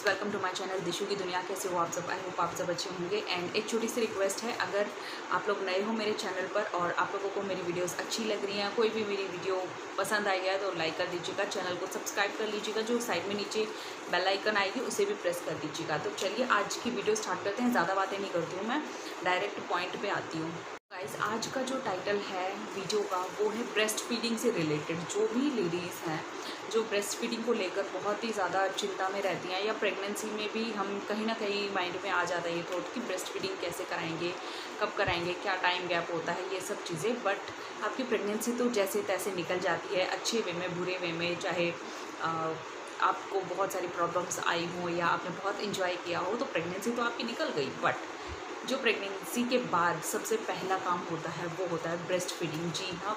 Friends, welcome to my channel Dishu की दुनिया। कैसे हो आप सब? आई होप आप सब अच्छे होंगे। एंड एक छोटी सी रिक्वेस्ट है, अगर आप लोग नए हो मेरे चैनल पर और आप लोगों को मेरी वीडियोस अच्छी लग रही हैं, कोई भी मेरी वीडियो पसंद आई है तो लाइक कर दीजिएगा, चैनल को सब्सक्राइब कर लीजिएगा, जो साइड में नीचे बेल आइकन आएगी उसे भी प्रेस कर दीजिएगा। तो चलिए आज की वीडियो स्टार्ट करते हैं। ज़्यादा बातें नहीं करती हूँ, मैं डायरेक्ट पॉइंट पर आती हूँ। गाइस, आज का जो टाइटल है वीडियो का वो है ब्रेस्ट फीडिंग से रिलेटेड। जो भी लेडीज़ हैं जो ब्रेस्ट फीडिंग को लेकर बहुत ही ज़्यादा चिंता में रहती हैं, या प्रेगनेंसी में भी हम कहीं ना कहीं माइंड में आ जाता है ये थॉट कि ब्रेस्ट फीडिंग कैसे कराएंगे, कब कराएंगे, क्या टाइम गैप होता है, ये सब चीज़ें। बट आपकी प्रेगनेंसी तो जैसे तैसे निकल जाती है, अच्छे वे में बुरे वे में, चाहे आपको बहुत सारी प्रॉब्लम्स आई हों या आपने बहुत इन्जॉय किया हो, तो प्रेगनेंसी तो आपकी निकल गई। बट जो प्रेगनेंसी के बाद सबसे पहला काम होता है वो होता है ब्रेस्ट फीडिंग। जी हाँ,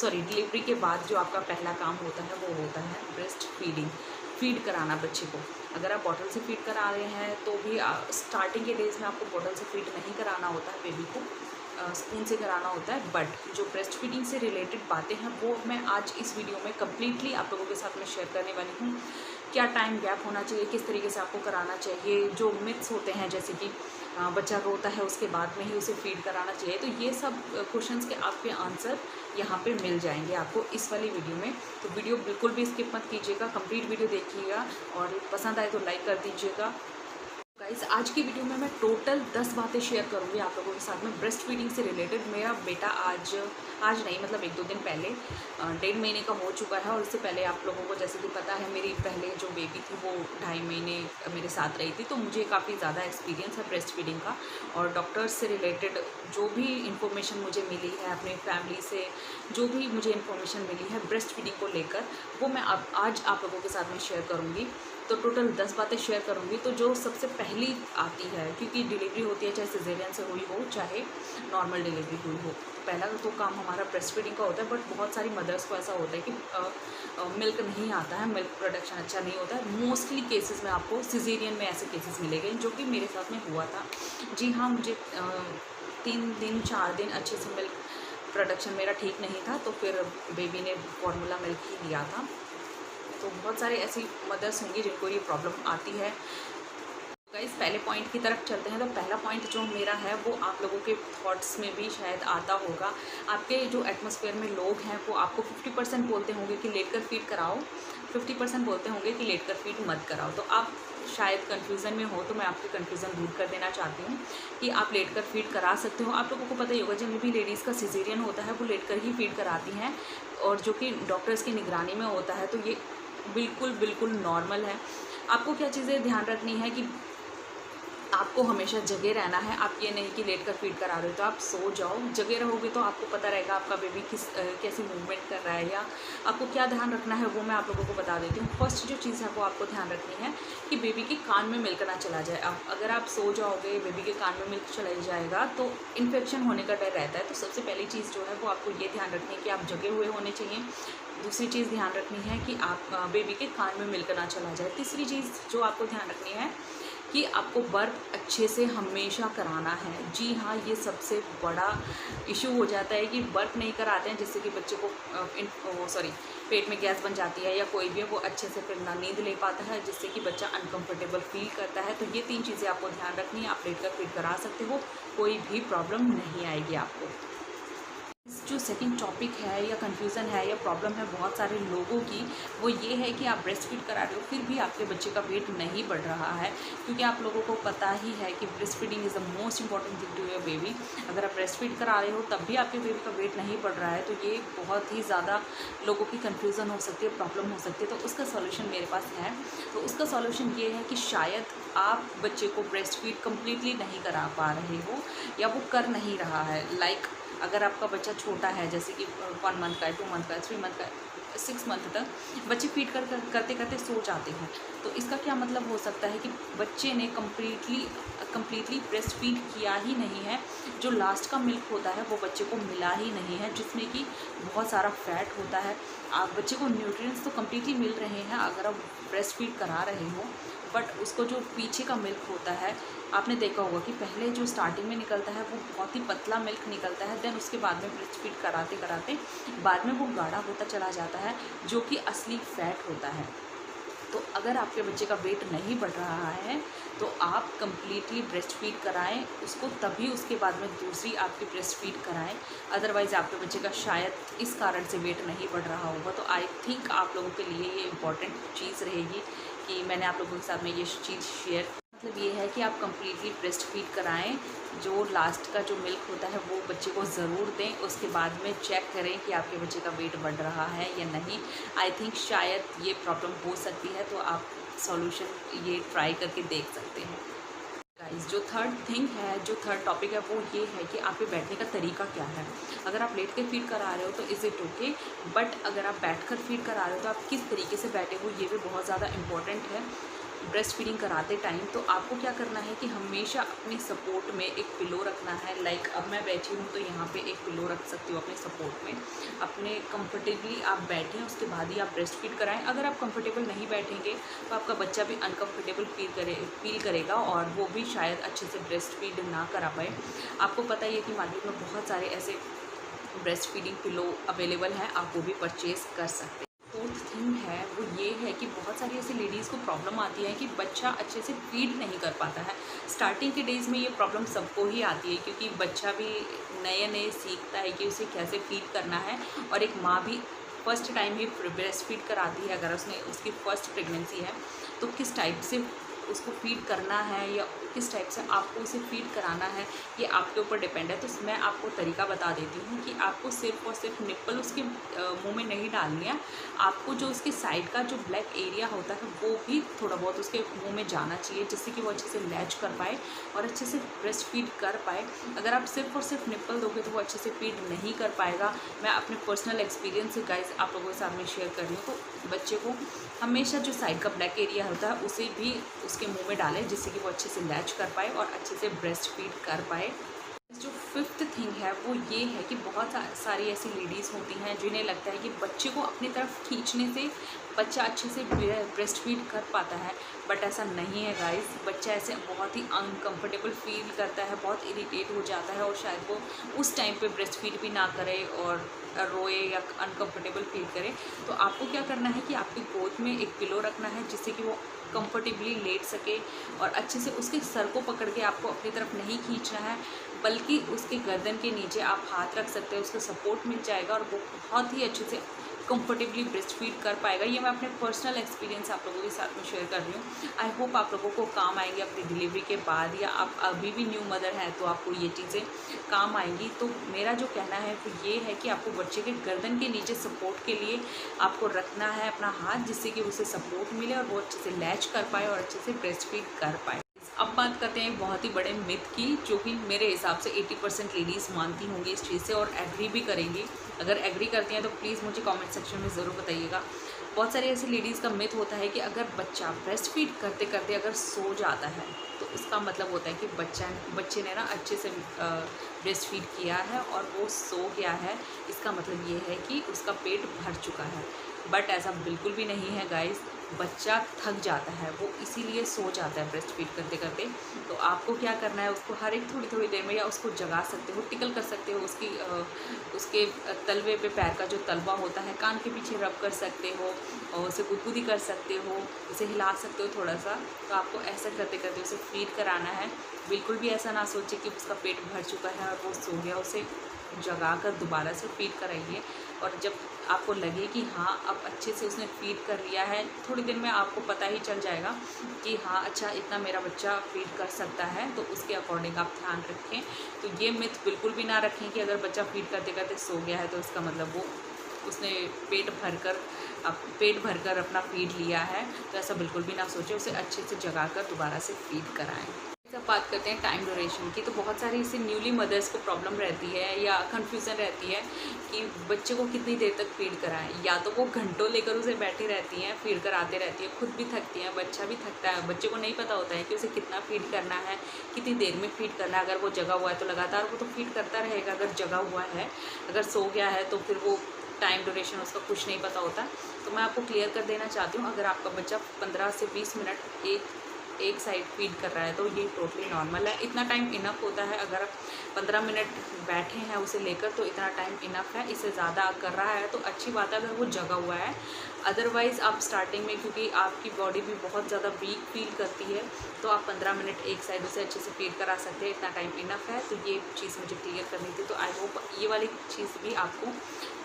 डिलीवरी के बाद जो आपका पहला काम होता है वो होता है ब्रेस्ट फीडिंग, फीड कराना बच्चे को। अगर आप बॉटल से फीड करा रहे हैं तो भी स्टार्टिंग के डेज़ में आपको बॉटल से फीड नहीं कराना होता है, बेबी को स्पून से कराना होता है। बट जो ब्रेस्ट फीडिंग से रिलेटेड बातें हैं वो मैं आज इस वीडियो में कम्प्लीटली आप लोगों के साथ में शेयर करने वाली हूँ। क्या टाइम गैप होना चाहिए, किस तरीके से आपको कराना चाहिए, जो मिथ्स होते हैं जैसे कि बच्चा रोता है उसके बाद में ही उसे फीड कराना चाहिए, तो ये सब क्वेश्चंस के आपके आंसर यहाँ पे मिल जाएंगे आपको इस वाली वीडियो में। तो वीडियो बिल्कुल भी स्किप मत कीजिएगा, कंप्लीट वीडियो देखिएगा और पसंद आए तो लाइक कर दीजिएगा। गाइस, आज की वीडियो में मैं टोटल 10 बातें शेयर करूंगी आप लोगों के साथ में ब्रेस्ट फीडिंग से रिलेटेड। मेरा बेटा आज नहीं मतलब 1-2 दिन पहले 1.5 महीने का हो चुका है, और इससे पहले आप लोगों को जैसे कि पता है मेरी पहले जो बेबी थी वो 2.5 महीने मेरे साथ रही थी। तो मुझे काफ़ी ज़्यादा एक्सपीरियंस है ब्रेस्ट फीडिंग का, और डॉक्टर्स से रिलेटेड जो भी इंफॉर्मेशन मुझे मिली है, अपने फैमिली से जो भी मुझे इन्फॉर्मेशन मिली है ब्रेस्ट फीडिंग को लेकर, वो मैं आज आप लोगों के साथ में शेयर करूँगी। तो टोटल 10 बातें शेयर करूँगी। तो जो सबसे पहली आती है, क्योंकि डिलीवरी होती है चाहे सिजेरियन से हुई हो चाहे नॉर्मल डिलीवरी हुई हो, पहला तो काम हमारा ब्रेस्ट फीडिंग का होता है। बट बहुत सारी मदर्स को ऐसा होता है कि मिल्क नहीं आता है, मिल्क प्रोडक्शन अच्छा नहीं होता है। मोस्टली केसेस में आपको सिजेरियन में ऐसे केसेस मिलेंगे, जो कि मेरे साथ में हुआ था। जी हाँ, मुझे 3 दिन 4 दिन अच्छे से मिल्क प्रोडक्शन मेरा ठीक नहीं था, तो फिर बेबी ने फॉर्मूला मिल्क ही लिया था। तो बहुत सारे ऐसी मदर्स होंगी जिनको ये प्रॉब्लम आती है। गाइस, पहले पॉइंट की तरफ चलते हैं। तो पहला पॉइंट जो मेरा है वो आप लोगों के थॉट्स में भी शायद आता होगा। आपके जो एटमॉस्फेयर में लोग हैं वो आपको 50% बोलते होंगे कि लेट कर फीड कराओ, 50% बोलते होंगे कि लेट कर फीड मत कराओ। तो आप शायद कन्फ्यूज़न में हो, तो मैं आपकी कन्फ्यूज़न दूर कर देना चाहती हूँ कि आप लेट कर फीड करा सकते हो। आप लोगों को पता ही होगा, जिन भी लेडीज़ का सिजेरियन होता है वो लेट कर ही फीड कराती हैं, और जो कि डॉक्टर्स की निगरानी में होता है। तो ये बिल्कुल नॉर्मल है। आपको क्या चीज़ें ध्यान रखनी है कि आपको हमेशा जगे रहना है। आप ये नहीं कि लेट कर फीड करा रहे हो तो आप सो जाओ, जगे रहोगे तो आपको पता रहेगा आपका बेबी कैसी मूवमेंट कर रहा है, या आपको क्या ध्यान रखना है वो मैं आप लोगों को बता देती हूँ। फर्स्ट जो चीज़ है वो आपको ध्यान रखनी है कि बेबी के कान में मिल्क ना चला जाए। अगर आप सो जाओगे, बेबी के कान में मिल्क चला जाएगा तो इन्फेक्शन होने का डर रहता है। तो सबसे पहली चीज़ जो है वो आपको ये ध्यान रखनी है कि आप जगे हुए होने चाहिए। दूसरी चीज़ ध्यान रखनी है कि आप बेबी के कान में मिल्क ना चला जाए। तीसरी चीज़ जो आपको ध्यान रखनी है कि आपको बर्प अच्छे से हमेशा कराना है। जी हाँ, ये सबसे बड़ा इशू हो जाता है कि बर्प नहीं कराते हैं, जिससे कि बच्चे को पेट में गैस बन जाती है, या कोई भी है वो अच्छे से फिर ना नींद ले पाता है, जिससे कि बच्चा अनकंफर्टेबल फील करता है। तो ये 3 चीज़ें आपको ध्यान रखनी है। आप लेट कर फीड करा सकते हो, कोई भी प्रॉब्लम नहीं आएगी आपको। जो सेकंड टॉपिक है या कन्फ्यूज़न है या प्रॉब्लम है बहुत सारे लोगों की, वो ये है कि आप ब्रेस्ट फीड करा रहे हो फिर भी आपके बच्चे का वेट नहीं बढ़ रहा है। क्योंकि आप लोगों को पता ही है कि breast feeding is the most important thing to your baby. अगर आप ब्रेस्ट फीड करा रहे हो तब भी आपके बेबी का वेट नहीं बढ़ रहा है, तो ये बहुत ही ज़्यादा लोगों की कन्फ्यूज़न हो सकती है, प्रॉब्लम हो सकती है। तो उसका सॉल्यूशन मेरे पास है। तो उसका सॉल्यूशन ये है कि शायद आप बच्चे को ब्रेस्ट फीड कम्प्लीटली नहीं करा पा रहे हो, या वो कर नहीं रहा है। लाइक अगर आपका बच्चा छोटा है, जैसे कि 1 मंथ का है, 2 मंथ का है, 3 मंथ का है, 6 मंथ तक बच्चे फीड करते करते सो जाते हैं। तो इसका क्या मतलब हो सकता है कि बच्चे ने कम्प्लीटली ब्रेस्ट फीड किया ही नहीं है। जो लास्ट का मिल्क होता है वो बच्चे को मिला ही नहीं है, जिसमें कि बहुत सारा फैट होता है। आप बच्चे को न्यूट्रिएंट्स तो कम्प्लीटली मिल रहे हैं अगर आप ब्रेस्ट फीड करा रहे हो, बट उसको जो पीछे का मिल्क होता है, आपने देखा होगा कि पहले जो स्टार्टिंग में निकलता है वो बहुत ही पतला मिल्क निकलता है। देन उसके बाद में ब्रेस्ट फीड कराते कराते बाद में वो गाढ़ा होता चला जाता है, जो कि असली फैट होता है। तो अगर आपके बच्चे का वेट नहीं बढ़ रहा है तो आप कंप्लीटली ब्रेस्ट फीड कराएं उसको, तभी उसके बाद में दूसरी आपकी ब्रेस्ट फीड कराएं। अदरवाइज़ आपके बच्चे का शायद इस कारण से वेट नहीं बढ़ रहा होगा। तो आई थिंक आप लोगों के लिए ये इम्पॉर्टेंट चीज़ रहेगी कि मैंने आप लोगों के साथ में ये चीज़ शेयर। मतलब ये है कि आप कंप्लीटली ब्रेस्ट फीड कराएं, जो लास्ट का जो मिल्क होता है वो बच्चे को ज़रूर दें। उसके बाद में चेक करें कि आपके बच्चे का वेट बढ़ रहा है या नहीं। आई थिंक शायद ये प्रॉब्लम हो सकती है, तो आप सॉल्यूशन ये ट्राई करके देख सकते हैं। गाइस, जो थर्ड टॉपिक है वो ये है कि आपके बैठने का तरीका क्या है। अगर आप लेट के फीड करा रहे हो तो इज़ इट ओके, बट अगर आप बैठकर फीड करा रहे हो तो आप किस तरीके से बैठे हो ये भी बहुत ज़्यादा इम्पॉर्टेंट है ब्रेस्ट फीडिंग कराते टाइम। तो आपको क्या करना है कि हमेशा अपनी सपोर्ट में एक पिलो रखना है। लाइक अब मैं बैठी हूँ तो यहाँ पे एक पिलो रख सकती हो अपने सपोर्ट में। अपने कंफर्टेबली आप बैठें, उसके बाद ही आप ब्रेस्ट फीड कराएं। अगर आप कंफर्टेबल नहीं बैठेंगे तो आपका बच्चा भी अनकंफर्टेबल फील करेगा और वो भी शायद अच्छे से ब्रेस्ट फीड ना करा पाए। आपको पता ही है कि मार्केट में बहुत सारे ऐसे ब्रेस्ट फीडिंग पिलो अवेलेबल हैं, आप वो भी परचेज़ कर सकते हैं। फोर्थ थिंग है वो ये है कि बहुत सारी ऐसी लेडीज़ को प्रॉब्लम आती है कि बच्चा अच्छे से फीड नहीं कर पाता है। स्टार्टिंग के डेज़ में ये प्रॉब्लम सबको ही आती है, क्योंकि बच्चा भी नए सीखता है कि उसे कैसे फीड करना है। और एक माँ भी फर्स्ट टाइम ही ब्रेस्ट फीड कराती है, अगर उसकी फर्स्ट प्रेगनेंसी है तो किस टाइप से उसको फीड करना है या किस टाइप से आपको उसे फीड कराना है ये आपके ऊपर डिपेंड है। तो मैं आपको तरीका बता देती हूँ कि आपको सिर्फ और सिर्फ निप्पल उसके मुंह में नहीं डालनी है। आपको जो उसके साइड का जो ब्लैक एरिया होता है वो भी थोड़ा बहुत उसके मुंह में जाना चाहिए, जिससे कि वो अच्छे से लैच कर पाए और अच्छे से ब्रेस्ट फीड कर पाए। अगर आप सिर्फ और सिर्फ निप्पल दोगे तो वो अच्छे से फीड नहीं कर पाएगा। मैं अपने पर्सनल एक्सपीरियंस से गाइस आप लोगों के सामने शेयर कर रही हूँ। तो बच्चे को हमेशा जो साइड का ब्लैक एरिया होता है उसे भी उसके मुंह में डालें, जिससे कि वो अच्छे से लैच कर पाए और अच्छे से ब्रेस्ट फीड कर पाए। जो फिफ्थ थिंग है वो ये है कि बहुत सारी ऐसी लेडीज़ होती हैं जिन्हें लगता है कि बच्चे को अपनी तरफ खींचने से बच्चा अच्छे से ब्रेस्ट फीड कर पाता है, बट ऐसा नहीं है गाइस। बच्चा ऐसे बहुत ही अनकंफर्टेबल फील करता है, बहुत इरिटेट हो जाता है और शायद वो उस टाइम पे ब्रेस्ट फीड भी ना करे और रोए या अनकंफर्टेबल फील करे। तो आपको क्या करना है कि आपकी गोद में एक पिलो रखना है, जिससे कि वो कंफर्टेबली लेट सके और अच्छे से उसके सर को पकड़ के आपको अपनी तरफ नहीं खींचना है, बल्कि उसके गर्दन के नीचे आप हाथ रख सकते हो, उसको सपोर्ट मिल जाएगा और वो बहुत ही अच्छे से कंफर्टेबली ब्रेस्ट फीड कर पाएगा। ये मैं अपने पर्सनल एक्सपीरियंस आप लोगों के साथ में शेयर कर रही हूँ। आई होप आप लोगों को काम आएंगे अपनी डिलीवरी के बाद, या आप अभी भी न्यू मदर हैं तो आपको ये चीज़ें काम आएंगी। तो मेरा जो कहना है वो ये है कि आपको बच्चे के गर्दन के नीचे सपोर्ट के लिए आपको रखना है अपना हाथ, जिससे कि उसे सपोर्ट मिले और वो अच्छे से लैच कर पाए और अच्छे से ब्रेस्ट फीड कर पाए। अब बात करते हैं बहुत ही बड़े मिथ की, जो कि मेरे हिसाब से 80% लेडीज़ मानती होंगी इस चीज़ से और एग्री भी करेंगी। अगर एग्री करती हैं तो प्लीज़ मुझे कमेंट सेक्शन में ज़रूर बताइएगा। बहुत सारी ऐसी लेडीज़ का मिथ होता है कि अगर बच्चा ब्रेस्ट फीड करते करते अगर सो जाता है तो उसका मतलब होता है कि बच्चे ने ना अच्छे से ब्रेस्ट फीड किया है और वो सो गया है। इसका मतलब ये है कि उसका पेट भर चुका है, बट ऐसा बिल्कुल भी नहीं है गाइस। बच्चा थक जाता है, वो इसीलिए सो जाता है ब्रेस्ट फीड करते करते। तो आपको क्या करना है, उसको हर एक थोड़ी देर में या उसको जगा सकते हो, टिकल कर सकते हो, उसके तलवे पे पैर का जो तलवा होता है कान के पीछे रब कर सकते हो और उसे गुदगुदी कर सकते हो, उसे हिला सकते हो थोड़ा सा। तो आपको ऐसा करते करते उसे फीड कराना है। बिल्कुल भी ऐसा ना सोचे कि उसका पेट भर चुका है और वो सो गया, उसे जगा कर दोबारा से फीड कराइए। और जब आपको लगे कि हाँ अब अच्छे से उसने फीड कर लिया है, थोड़ी देर में आपको पता ही चल जाएगा कि हाँ अच्छा इतना मेरा बच्चा फीड कर सकता है, तो उसके अकॉर्डिंग आप ध्यान रखें। तो ये मिथ बिल्कुल भी ना रखें कि अगर बच्चा फीड करते करते सो गया है तो इसका मतलब उसने पेट भरकर अपना फीड लिया है। तो ऐसा बिल्कुल भी ना सोचें, उसे अच्छे से जगा कर दोबारा से फीड कराएं। अब बात करते हैं टाइम ड्यूरेशन की। तो बहुत सारी इससे न्यूली मदर्स को प्रॉब्लम रहती है या कन्फ्यूज़न रहती है कि बच्चे को कितनी देर तक फीड कराएं। या तो वो घंटों लेकर उसे बैठी रहती हैं, फीड कराते रहती है, खुद भी थकती हैं, बच्चा भी थकता है। बच्चे को नहीं पता होता है कि उसे कितना फीड करना है, कितनी देर में फीड करना है। अगर वो जगा हुआ है तो लगातार वो तो फीड करता रहेगा, अगर जगा हुआ है, अगर सो गया है तो फिर वो टाइम ड्यूरेशन उसका कुछ नहीं पता होता। तो मैं आपको क्लियर कर देना चाहती हूँ, अगर आपका बच्चा 15 से 20 मिनट एक एक साइड फीड कर रहा है तो ये टोटली नॉर्मल है। इतना टाइम इनफ होता है, अगर 15 मिनट बैठे हैं उसे लेकर तो इतना टाइम इनफ है। इससे ज़्यादा कर रहा है तो अच्छी बात है अगर वो जगा हुआ है। अदरवाइज़ आप स्टार्टिंग में, क्योंकि आपकी बॉडी भी बहुत ज़्यादा वीक फील करती है, तो आप 15 मिनट एक साइड उसे अच्छे से फीड करा सकते हैं, इतना टाइम इनफ है। तो ये चीज़ मुझे क्लियर करनी थी, तो आई होप ये वाली चीज़ भी आपको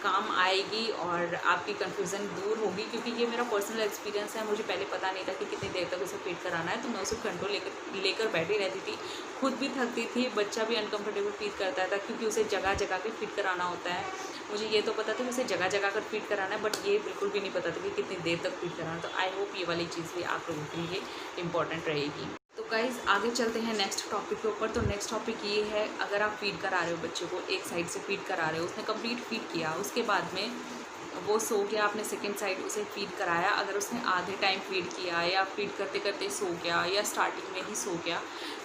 काम आएगी और आपकी कन्फ्यूज़न दूर होगी, क्योंकि ये मेरा पर्सनल एक्सपीरियंस है। मुझे पहले पता नहीं था कि कितनी देर तक उसे फीड कराना है, तो मैं उसे कंट्रोल लेकर बैठी रहती थी, खुद भी थकती थी, बच्चा भी अनकंफर्टेबल फील करता था, क्योंकि उसे जगह जगह के फीड कराना होता है। मुझे ये तो पता था कि उसे जगह जगह कर फीड कराना है, बट ये बिल्कुल भी नहीं पता था कि कितनी देर तक फीड कराना है। तो आई होप ये वाली चीज़ भी आप लोगों के लिए इम्पॉर्टेंट रहेगी। तो गाइज़ आगे चलते हैं नेक्स्ट टॉपिक के ऊपर। तो नेक्स्ट टॉपिक ये है, अगर आप फीड करा रहे हो बच्चे को, एक साइड से फीड करा रहे हो, उसने कंप्लीट फीड किया, उसके बाद में वो सो गया, आपने सेकंड साइड उसे फीड कराया, अगर उसने आधे टाइम फीड किया या फीड करते करते सो गया या स्टार्टिंग में ही सो गया,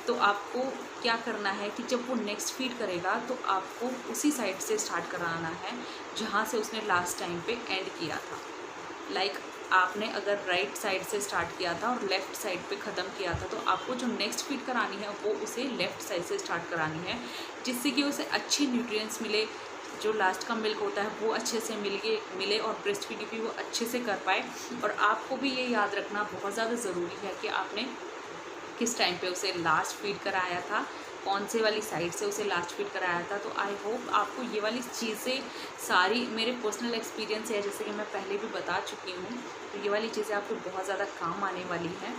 तो आपको क्या करना है कि जब वो नेक्स्ट फीड करेगा तो आपको उसी साइड से स्टार्ट कराना है जहाँ से उसने लास्ट टाइम पे एंड किया था। लाइक आपने अगर राइट साइड से स्टार्ट किया था और लेफ़्ट साइड पे ख़त्म किया था, तो आपको जो नेक्स्ट फीड करानी है वो उसे लेफ़्ट साइड से स्टार्ट करानी है, जिससे कि उसे अच्छी न्यूट्रिएंट्स मिले, जो लास्ट का मिल्क होता है वो अच्छे से मिले और ब्रेस्ट फीडिंग भी वो अच्छे से कर पाए। और आपको भी ये याद रखना बहुत ज़्यादा ज़रूरी है कि आपने किस टाइम पे उसे लास्ट फीड कराया था, कौन से वाली साइड से उसे लास्ट फीड कराया था। तो आई होप आपको ये वाली चीज़ें सारी मेरे पर्सनल एक्सपीरियंस है, जैसे कि मैं पहले भी बता चुकी हूँ, तो ये वाली चीज़ें आपको बहुत ज़्यादा काम आने वाली हैं।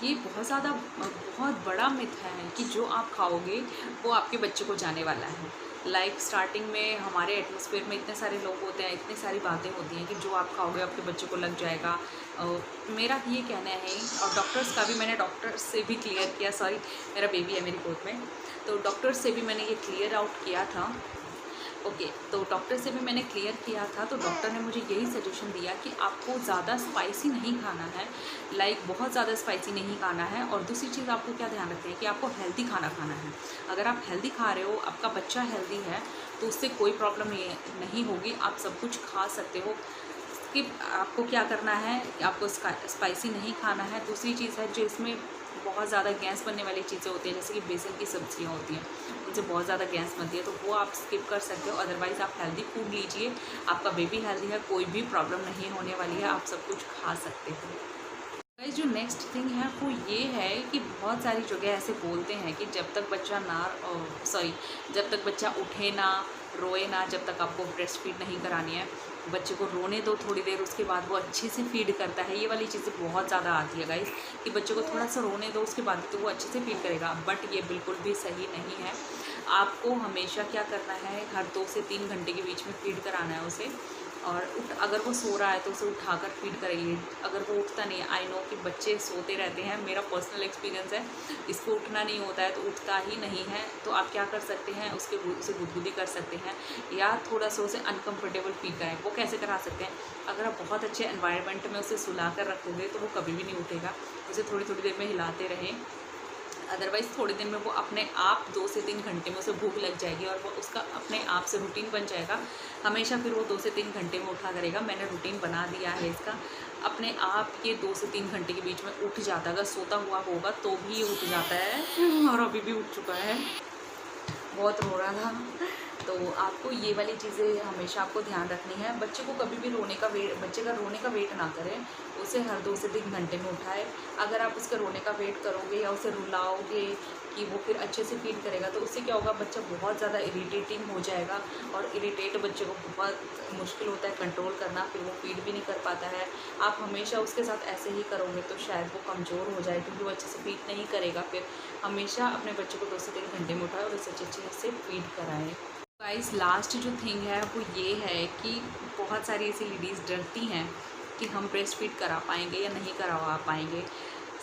ये बहुत बड़ा मिथ है कि जो आप खाओगे वो आपके बच्चे को जाने वाला है। लाइक स्टार्टिंग में हमारे एटमॉस्फेयर में इतने सारे लोग होते हैं, इतनी सारी बातें होती हैं कि जो आप खाओगे आपके बच्चे को लग जाएगा। मेरा ये कहना है, और डॉक्टर्स का भी, मैंने डॉक्टर से भी क्लियर किया, सॉरी मेरा बेबी है मेरी गोद में, तो डॉक्टर से भी मैंने ये क्लियर आउट किया था। ओके, तो डॉक्टर से भी मैंने क्लियर किया था, तो डॉक्टर ने मुझे यही सजेशन दिया कि आपको ज़्यादा स्पाइसी नहीं खाना है, लाइक बहुत ज़्यादा स्पाइसी नहीं खाना है। और दूसरी चीज़ आपको क्या ध्यान रखनी है कि आपको हेल्दी खाना खाना है। अगर आप हेल्दी खा रहे हो, आपका बच्चा हेल्दी है, तो उससे कोई प्रॉब्लम नहीं होगी, आप सब कुछ खा सकते हो। कि आपको क्या करना है, आपको स्पाइसी नहीं खाना है। दूसरी चीज़ है, जो इसमें बहुत ज़्यादा गैस बनने वाली चीज़ें होती हैं, जैसे कि बेसन की सब्जियां होती हैं, उनसे बहुत ज़्यादा गैस बनती है, तो वो आप स्किप कर सकते हो। अदरवाइज़ आप हेल्दी फूड लीजिए, आपका बेबी हेल्दी है, कोई भी प्रॉब्लम नहीं होने वाली है, आप सब कुछ खा सकते हो। गाइस, जो नेक्स्ट थिंग है वो ये है कि बहुत सारी जगह ऐसे बोलते हैं कि जब तक बच्चा उठे ना, रोए ना, जब तक आपको ब्रेस्ट फीड नहीं करानी है, बच्चे को रोने दो थोड़ी देर, उसके बाद वो अच्छे से फीड करता है। ये वाली चीज़ें बहुत ज़्यादा आती है गाइस, कि बच्चे को थोड़ा सा रोने दो, उसके बाद तो वो अच्छे से फीड करेगा, बट ये बिल्कुल भी सही नहीं है। आपको हमेशा क्या करना है, हर 2 से 3 घंटे के बीच में फीड कराना है उसे। और अगर वो सो रहा है तो उसे उठाकर फीड कराइए। अगर वो उठता नहीं है, आई नो कि बच्चे सोते रहते हैं, मेरा पर्सनल एक्सपीरियंस है, इसको उठना नहीं होता है तो उठता ही नहीं है, तो आप क्या कर सकते हैं, उसे गुदगुदी कर सकते हैं या थोड़ा सा उसे अनकम्फर्टेबल फील कराएं। वो कैसे करा सकते हैं, अगर आप बहुत अच्छे एनवायरनमेंट में उसे सुला कर रखोगे तो वो कभी भी नहीं उठेगा, उसे थोड़ी थोड़ी देर में हिलाते रहें। अदरवाइज़ थोड़े दिन में वो अपने आप 2 से 3 घंटे में उसे भूख लग जाएगी और वो उसका अपने आप से रूटीन बन जाएगा। हमेशा फिर वो 2 से 3 घंटे में उठा करेगा। मैंने रूटीन बना दिया है इसका, अपने आप ये 2 से 3 घंटे के बीच में उठ जाता है। अगर सोता हुआ होगा तो भी ये उठ जाता है और अभी भी उठ चुका है, बहुत रो रहा था। तो आपको ये वाली चीज़ें हमेशा आपको ध्यान रखनी है। बच्चे को कभी भी बच्चे का रोने का वेट ना करें, उसे हर 2 से 3 घंटे में उठाए। अगर आप उसके रोने का वेट करोगे या उसे रुलाओगे कि वो फिर अच्छे से फीड करेगा, तो उससे क्या होगा, बच्चा बहुत ज़्यादा इरिटेटिंग हो जाएगा और इरिटेट बच्चे को बहुत मुश्किल होता है कंट्रोल करना, फिर वो फीड भी नहीं कर पाता है। आप हमेशा उसके साथ ऐसे ही करोगे तो शायद वो कमज़ोर हो जाए, क्योंकि वो अच्छे से फीड नहीं करेगा। फिर हमेशा अपने बच्चे को 2 से 3 घंटे में उठाए और उसे अच्छे से फीड कराएँ। गाइस, लास्ट जो थिंग है वो ये है कि बहुत सारी ऐसी लेडीज़ डरती हैं कि हम ब्रेस्ट फीड करा पाएंगे या नहीं करवा पाएंगे।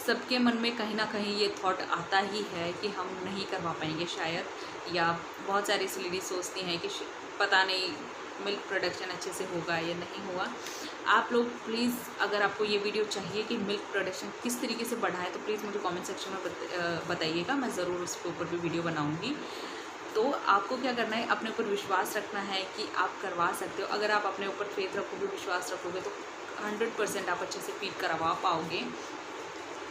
सबके मन में कहीं ना कहीं ये थॉट आता ही है कि हम नहीं करवा पाएंगे शायद, या बहुत सारी ऐसी लेडीज़ सोचती हैं कि पता नहीं मिल्क प्रोडक्शन अच्छे से होगा या नहीं होगा। आप लोग प्लीज़, अगर आपको ये वीडियो चाहिए कि मिल्क प्रोडक्शन किस तरीके से बढ़ाएं, तो प्लीज़ मुझे कमेंट सेक्शन में बताइएगा, मैं ज़रूर उसके ऊपर भी वीडियो बनाऊँगी। तो आपको क्या करना है, अपने ऊपर विश्वास रखना है कि आप करवा सकते हो। अगर आप अपने ऊपर फेथ रखोगे, विश्वास रखोगे, तो 100% आप अच्छे से फीड करवा पाओगे।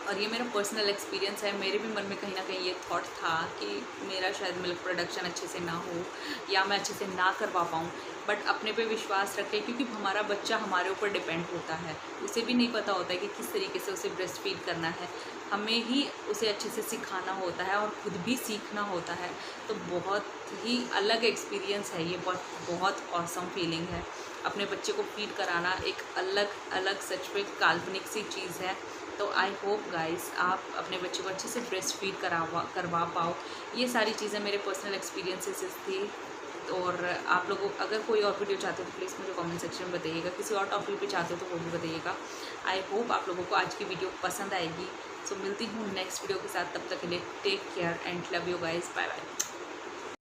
और ये मेरा पर्सनल एक्सपीरियंस है। मेरे भी मन में कहीं ना कहीं ये थॉट था कि मेरा शायद मिल्क प्रोडक्शन अच्छे से ना हो या मैं अच्छे से ना करवा पाऊँ, बट अपने पे विश्वास रखें, क्योंकि हमारा बच्चा हमारे ऊपर डिपेंड होता है। उसे भी नहीं पता होता है कि किस तरीके से उसे ब्रेस्ट फीड करना है, हमें ही उसे अच्छे से सिखाना होता है और ख़ुद भी सीखना होता है। तो बहुत ही अलग एक्सपीरियंस है ये, बहुत ऑसम फीलिंग है। अपने बच्चे को फीड कराना एक अलग अलग सच में काल्पनिक सी चीज़ है। तो आई होप गाइस आप अपने बच्चे को अच्छे से ब्रेस्ट फीड करवा पाओ। ये सारी चीज़ें मेरे पर्सनल एक्सपीरियंसेस थी। और आप लोगों अगर कोई और वीडियो चाहते हो तो प्लीज़ मुझे कमेंट सेक्शन में बताइएगा, किसी और टॉपिक पे चाहते हो तो वो भी बताइएगा। आई होप आप लोगों को आज की वीडियो पसंद आएगी। सो मिलती हूँ नेक्स्ट वीडियो के साथ, तब तक के लिए take care and love you guys, bye bye.